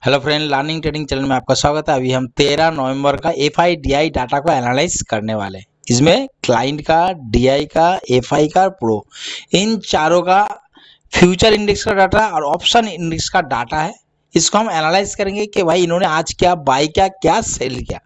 Hello friend, learning trading channel में आपका स्वागत है। अभी हम 13 नवंबर का एफआईडीआई डाटा को एनालाइज करने वाले हैं। इसमें क्लाइंट का, डीआई का, एफआई का, प्रो, इन चारों का फ्यूचर इंडेक्स का डाटा और ऑप्शन इंडेक्स का डाटा है। इसको हम एनालाइज करेंगे कि भाई इन्होंने आज क्या बाई किया, क्या सेल किया।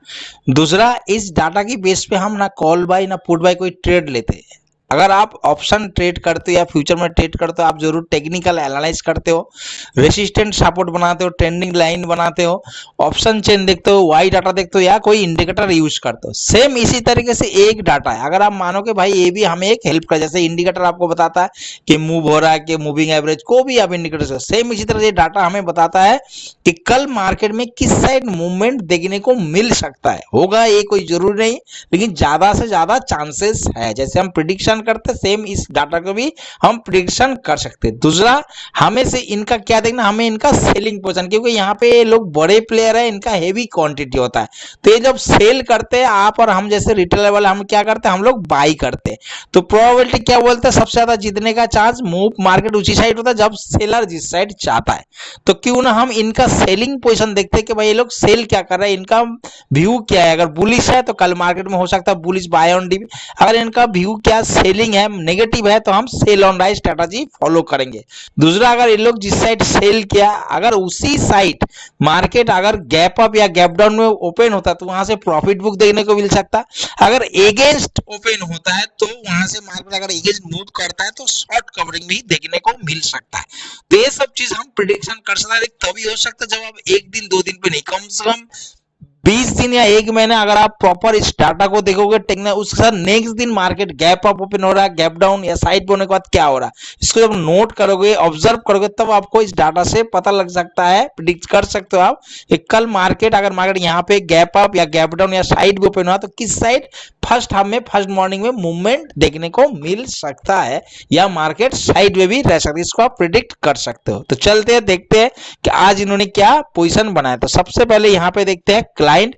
दूसरा, इस डाटा की बेस पे हम ना कॉल बाई ना पुट बाई कोई ट्रेड लेते हैं। अगर आप ऑप्शन ट्रेड करते हो या फ्यूचर में ट्रेड करते हो, आप जरूर टेक्निकल एनालाइज करते हो, रेसिस्टेंट सपोर्ट बनाते हो, ट्रेंडिंग लाइन बनाते हो, ऑप्शन चेन देखते हो, वाई डाटा देखते हो या कोई इंडिकेटर यूज करते हो। सेम इसी तरीके से एक डाटा है। अगर आप मानो कि भाई ये भी हमें एक हेल्प कर, जैसे इंडिकेटर आपको बताता है कि मूव हो रहा है कि मूविंग एवरेज को भी आप इंडिकेटर से, सेम इसी तरह से डाटा हमें बताता है कि कल मार्केट में किस साइड मूवमेंट देखने को मिल सकता है। होगा ये कोई जरूरी नहीं, लेकिन ज्यादा से ज्यादा चांसेस है। जैसे हम प्रिडिक्शन करते, सेम इस डाटा को भी हम प्रिडिक्शन कर सकते हैं। दूसरा, हमें से इनका क्या देखना, हमें इनका सेलिंग पोजीशन, क्योंकि यहाँ पे ये लोग बड़े प्लेयर है, इनका हेवी क्वांटिटी होता है। तो ये जब सेल करते हैं, आप और हम जैसे रिटेलर वाले हम क्या करते हैं, हम लोग बाई करते हैं। तो प्रोबेबिलिटी क्या बोलते हैं, सबसे ज्यादा जीतने का चांस मूव मार्केट उसी साइड होता है जब सेलर जिस साइड चाहता है। तो क्यों ना हम इनका सेलिंग पोजीशन देखते हैं कि भाई ये लोग सेल क्या कर रहे हैं, इनका व्यू क्या है। अगर बुलिश है तो कल मार्केट में हो सकता है बुलिश बाय ऑन डिप। अगर इनका व्यू क्या सेलिंग है, नेगेटिव है, तो हम sell on right strategy follow करेंगे। दूसरा, अगर ये लोग जिस साइड सेल किया, अगर उसी साइड मार्केट अगर गैप अप या गैप डाउन में ओपन होता है तो वहां से प्रॉफिट बुक देखने को मिल सकता है। अगर एगेंस्ट ओपन होता है तो वहां से मार्केट अगर एगेंस्ट मूव करता है तो शॉर्ट कवरिंग भी देखने को मिल सकता है। तो ये सब चीज हम प्रिडिक्शन कर सकते हैं। तभी हो सकता है जब आप एक दिन दो दिन पे नहीं, कम से कम 20 दिन या एक महीने अगर आप प्रॉपर इस डाटा को देखोगे, टेक्निक उसके साथ नेक्स्ट दिन मार्केट गैप अप ओपन हो रहा है, गैप डाउन या साइड होने के बाद क्या हो रहा है, इसको जब नोट करोगे, ऑब्जर्व करोगे, तब आपको इस डाटा से पता लग सकता है, प्रिडिक्ट कर सकते हो आप कि कल मार्केट अगर मार्केट यहाँ पे गैप अप या गैप डाउन या साइड भी ओपन हुआ तो किस साइड फर्स्ट हाफ में, फर्स्ट मॉर्निंग में मूवमेंट देखने को मिल सकता है, या मार्केट साइड में भी रह सकती है। इसको आप प्रिडिक्ट कर सकते हो। तो चलते हैं, देखते हैं कि आज इन्होंने क्या पोजीशन बनाया। तो सबसे पहले यहाँ पे देखते हैं क्लाइंट,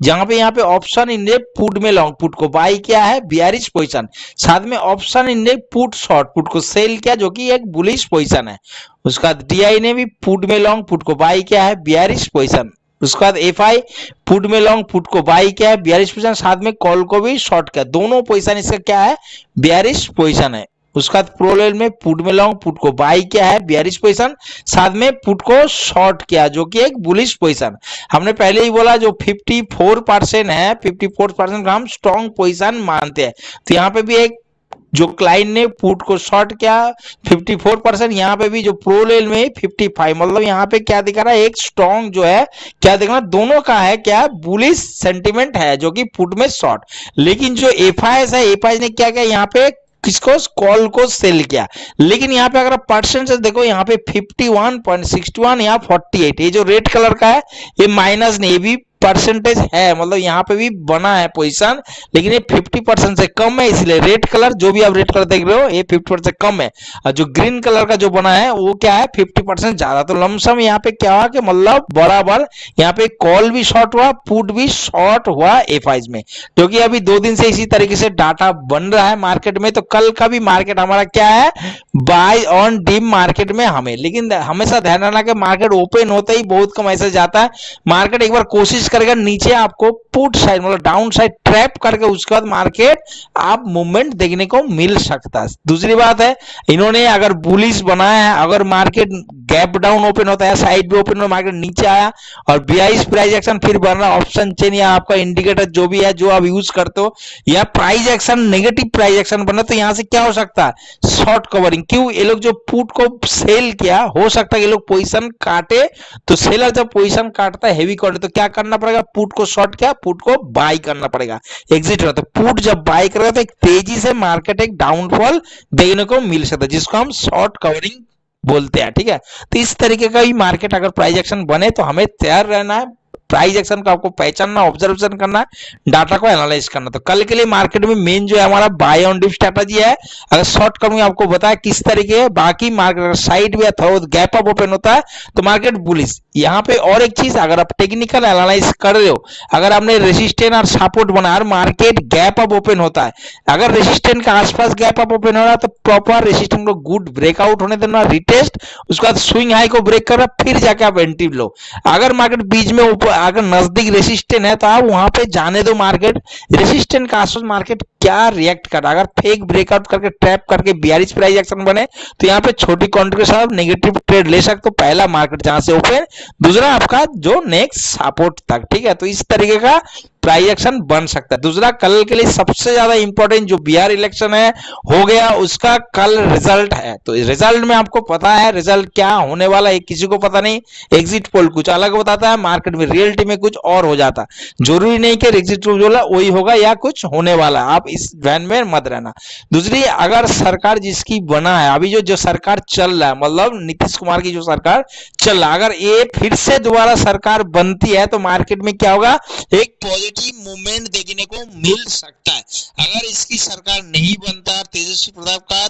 जहां पे यहाँ पे ऑप्शन इंडेक्स पुट में लॉन्ग पुट को बाई किया है, बियरिश पोजीशन, साथ में option index put short put को सेल किया जो कि एक बुलिश पोजीशन है। उसका डीआई ने भी पुट में लॉन्ग पुट को बाई किया है, बियरिश पोजीशन। उसके बाद एफआई पुट में लॉन्ग पुट को बाई किया है, बियरिश पोजीशन, साथ में कॉल को भी शॉर्ट किया। दोनों पोजीशन इसका क्या है, बियरिश पोजीशन है। उसका प्रोलेल में पुट में लॉन्ग पुट को बाई किया है, बियरिश पोजीशन, साथ में पुट को शॉर्ट किया जो कि एक बुलिश पोजीशन। हमने पहले ही बोला जो 54% है, 54% का हम स्ट्रॉन्ग पोजीशन मानते हैं। तो यहाँ पे भी एक जो क्लाइंट ने पुट को शॉर्ट किया 54%, यहाँ पे भी जो प्रोलेल में 55, मतलब यहाँ पे क्या दिखा रहा है, एक स्ट्रॉन्ग जो है क्या दिख रहा है, दोनों का है क्या, बुलिश सेंटिमेंट है जो कि पुट में शॉर्ट। लेकिन जो एफआईएस है, एफआईएस ने क्या किया, यहाँ पे किसको, कॉल को सेल किया। लेकिन यहाँ पे अगर परसेंट से देखो, यहाँ पे 51.61 या 48, ये जो रेड कलर का है ये माइनस नहीं, ये भी परसेंटेज है, मतलब यहाँ पे भी बना है पोजीशन, लेकिन ये 50% से कम है, इसलिए रेड कलर, जो भी आप रेड कलर देख रहे हो ये 50% से कम है। और जो ग्रीन कलर का जो बना है वो क्या है, 50% ज्यादा। तो लमसम यहाँ पे क्या हुआ कि मतलब बराबर यहाँ पे कॉल भी शॉर्ट हुआ, पुट भी शॉर्ट हुआ एफआईज में, क्योंकि अभी 2 दिन से इसी तरीके से डाटा बन रहा है मार्केट में। तो कल का भी मार्केट हमारा क्या है, बाय ऑन डिप मार्केट में हमें, लेकिन हमेशा ध्यान रखना कि मार्केट ओपन होते ही बहुत कम ऐसे जाता है। मार्केट एक बार कोशिश करेगा नीचे आपको पुट साइड मतलब डाउन साइड ट्रैप करके, उसके बाद मार्केट आप मूवमेंट देखने को मिल सकता है। दूसरी बात है, इन्होंने अगर बुलिश बनाया है, अगर मार्केट गैप डाउन ओपन होता है, साइड भी ओपन हो, मार्केट नीचे आया और 22 प्राइस एक्शन फिर बन रहा, ऑप्शन चेन या आपका इंडिकेटर जो भी है जो आप यूज करते हो, या price action negative price action बना, तो यहां से क्या हो सकता है, शॉर्ट कवरिंग। क्यों, ये लोग जो पुट को सेल किया, हो सकता है ये लोग पोजीशन काटे। तो सेलर जब पोजीशन काटता है हेवी क्वांटिटी, तो क्या करना पड़ेगा, पुट को शॉर्ट किया, पुट को बाई करना पड़ेगा, एग्जिट होता है। पुट जब बाई करेगा तो एक तेजी से मार्केट एक डाउनफॉल देखने को मिल सकता है, जिसको हम शॉर्ट कवरिंग बोलते हैं। ठीक है, तो इस तरीके का ही मार्केट अगर प्राइस एक्शन बने तो हमें तैयार रहना है, प्राइस एक्शन को आपको पहचानना, ऑब्जर्वेशन करना, डाटा को एनालाइज करना। तो कल के लिए मार्केट में मेन जो है हमारा बाय ऑन डिप स्ट्रेटजी है। अगर शॉर्ट टर्म में आपको बताया किस तरीके है, बाकी मार्केट साइड में थोड़ा गैप अप ओपन होता है तो मार्केट बुलिश। यहाँ पे और एक चीज, अगर आप टेक्निकल एनालाइज कर रहे हो, अगर आपने रेजिस्टेंस और सपोर्ट बनाया, मार्केट गैप अप ओपन होता है, अगर रेजिस्टेंस के आसपास गैप अप ओपन हो रहा है तो प्रॉपर रेजिस्टेंस को गुड ब्रेकआउट होने देना, रिटेस्ट, उसके बाद स्विंग हाई को ब्रेक कर रहा, फिर जाके आप एंट्री लो। अगर मार्केट बीच में ऊपर अगर नजदीक रेजिस्टेंस है तो आप वहां पे जाने दो। मार्केट रेजिस्टेंस का आसपास मार्केट क्या रिएक्ट कर रहा है, अगर फेक ब्रेकआउट करके ट्रैप करके बियरिश प्राइस एक्शन बने तो यहाँ पे छोटी क्वांटिटी के साथ नेगेटिव ट्रेड ले सकते हो। पहला मार्केट जहां से ओपन, दूसरा आपका जो नेक्स्ट सपोर्ट तक, ठीक है। तो इस तरीके का प्राइस एक्शन बन सकता है। दूसरा, कल के लिए सबसे ज्यादा इंपॉर्टेंट जो बिहार इलेक्शन है हो गया, उसका कल रिजल्ट है। तो रिजल्ट में आपको पता है रिजल्ट क्या होने वाला है, किसी को पता नहीं। एग्जिट पोल कुछ अलग बताता है, मार्केट में रियलिटी में कुछ और हो जाता है। जरूरी नहीं कि एग्जिट पोल जो वही होगा या कुछ होने वाला है, आप इस वैन में मत रहना। दूसरी, अगर सरकार जिसकी बना है अभी, जो सरकार चल रहा है, मतलब नीतीश कुमार की जो सरकार चल रहा है, अगर ये फिर से दोबारा सरकार बनती है तो मार्केट में क्या होगा, एक पॉजिटिव मूवमेंट देखने को मिल सकता है। अगर इसकी सरकार नहीं बनता, तेजस्वी प्रताप का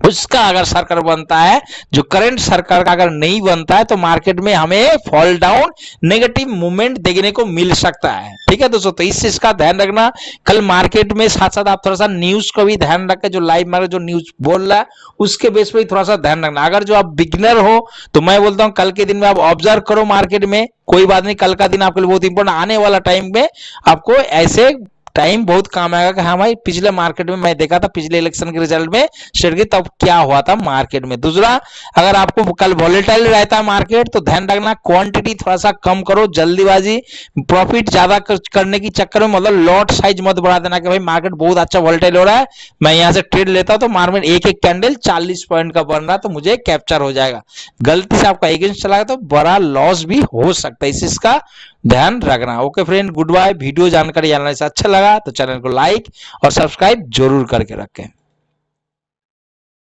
उसका अगर सरकार बनता है, जो करंट सरकार का अगर नहीं बनता है तो मार्केट में हमें फॉल डाउन नेगेटिव मूवमेंट देखने को मिल सकता है, ठीक है दोस्तों। तो इस चीज का ध्यान रखना। कल मार्केट में साथ साथ आप थोड़ा सा न्यूज को भी ध्यान रखें, जो लाइव मार्केट जो न्यूज बोल रहा है उसके बेस पे थोड़ा सा ध्यान रखना। अगर जो आप बिगिनर हो तो मैं बोलता हूं कल के दिन में आप ऑब्जर्व करो मार्केट में, कोई बात नहीं, कल का दिन आपके लिए बहुत इंपॉर्टेंट, आने वाला टाइम में आपको ऐसे टाइम बहुत काम आएगा कि हाँ भाई पिछले मार्केट में मैं देखा था, पिछले इलेक्शन के रिजल्ट में शेयर की तब क्या हुआ था मार्केट में। दूसरा, अगर आपको कल वॉलेटाइल रहता है मार्केट तो ध्यान रखना क्वांटिटी थोड़ा सा कम करो, जल्दीबाजी प्रॉफिट ज्यादा करने की चक्कर में मतलब लॉट साइज मत बढ़ा देना कि भाई मार्केट बहुत अच्छा वॉलेटाइल हो रहा है, मैं यहां से ट्रेड लेता हूं तो मार्केट एक एक कैंडल 40 पॉइंट का बन रहा तो मुझे कैप्चर हो जाएगा। गलती से आपका अगेंस्ट चला गया तो बड़ा लॉस भी हो सकता है, इस चीज का ध्यान रखना। Okay friend, good bye. Video जानकारी जानने से अच्छा लगा तो चैनल को लाइक और सब्सक्राइब जरूर करके रखें।